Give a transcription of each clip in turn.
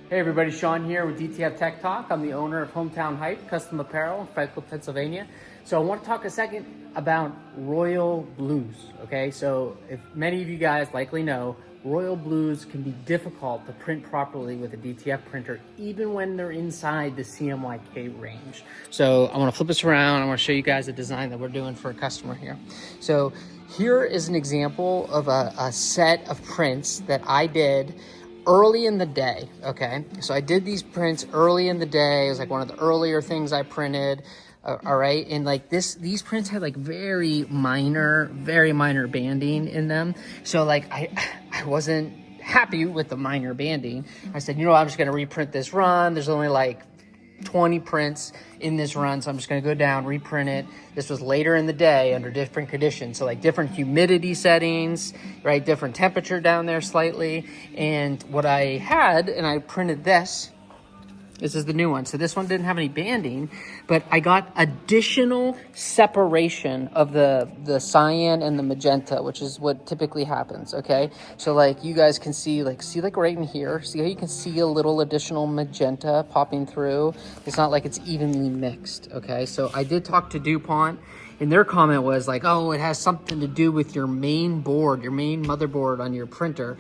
Hey everybody, Sean here with DTF Tech Talk. I'm the owner of Hometown Hype Custom Apparel in Franklin, Pennsylvania. So I want to talk a second about royal blues, okay? So if many of you guys likely know, royal blues can be difficult to print properly with a DTF printer, even when they're inside the CMYK range. So I want to flip this around. I want to show you guys a design that we're doing for a customer here. So here is an example of a set of prints that I did early in the day, okay? So I did these prints early in the day. It was like one of the earlier things I printed, all right? And like these prints had like very minor banding in them. So like I wasn't happy with the minor banding. I said, you know, I'm just gonna reprint this run. There's only like 20 prints in this run, so I'm just going to go down, reprint it. This was later in the day under different conditions, so like different humidity settings, right, different temperature down there slightly. And what I had, and I printed this is the new one. So this one didn't have any banding, but I got additional separation of the cyan and the magenta, which is what typically happens, okay? So like you guys can see like right in here, see how you can see a little additional magenta popping through? It's not like it's evenly mixed, okay? So I did talk to DuPont, and their comment was like, oh, it has something to do with your main board, your main motherboard on your printer.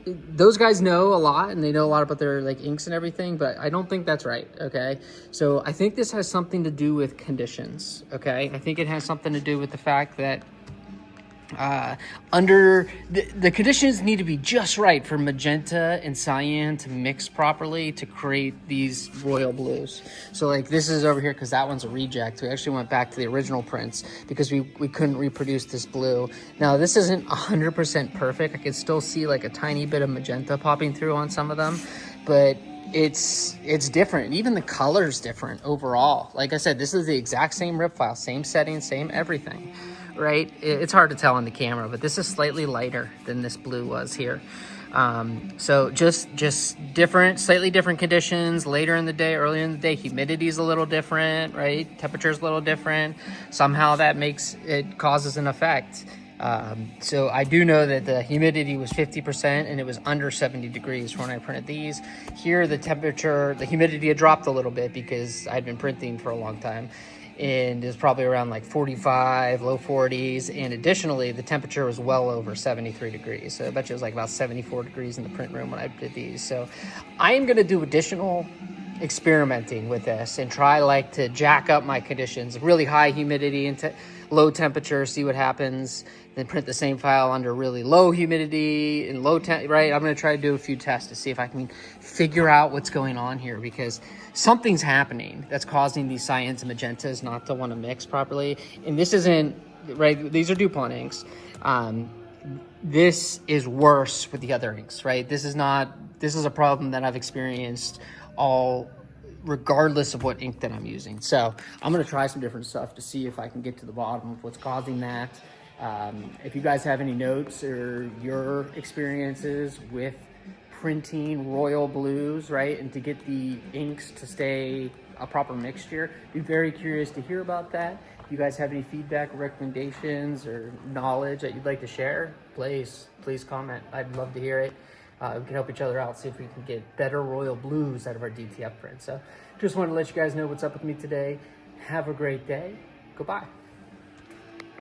Those guys know a lot, and they know a lot about their like inks and everything, but I don't think that's right, okay? So I think this has something to do with conditions, okay? I think it has something to do with the fact that under the conditions need to be just right for magenta and cyan to mix properly to create these royal blues. So like this is over here because that one's a reject. We actually went back to the original prints because we couldn't reproduce this blue. Now this isn't 100% perfect. I can still see like a tiny bit of magenta popping through on some of them, but it's different. Even the color's different overall. Like I said, this is the exact same rip file, same setting, same everything, right? It's hard to tell on the camera, but this is slightly lighter than this blue was here. So just different, slightly different conditions later in the day, earlier in the day. Humidity is a little different, right? Temperature is a little different. Somehow that causes an effect. So I do know that the humidity was 50% and it was under 70 degrees when I printed these. Here, the temperature, the humidity had dropped a little bit because I'd been printing for a long time, and it's probably around like 45, low 40s. And additionally, the temperature was well over 73 degrees. So I bet you it was like about 74 degrees in the print room when I did these. So I am going to do additional experimenting with this and try like to jack up my conditions, really high humidity and low temperature, see what happens, then print the same file under really low humidity and low temp, right? I'm going to try to do a few tests to see if I can figure out what's going on here, because something's happening that's causing these cyans and magentas not to want to mix properly. And this isn't, right, these are DuPont inks. This is worse with the other inks, right? This is a problem that I've experienced regardless of what ink that I'm using. So I'm going to try some different stuff to see if I can get to the bottom of what's causing that. If you guys have any notes or your experiences with printing royal blues, right, and to get the inks to stay a proper mixture, be very curious to hear about that. If you guys have any feedback, recommendations, or knowledge that you'd like to share, please comment. I'd love to hear it. We can help each other out, see if we can get better royal blues out of our DTF print. So just wanted to let you guys know what's up with me today. Have a great day. Goodbye.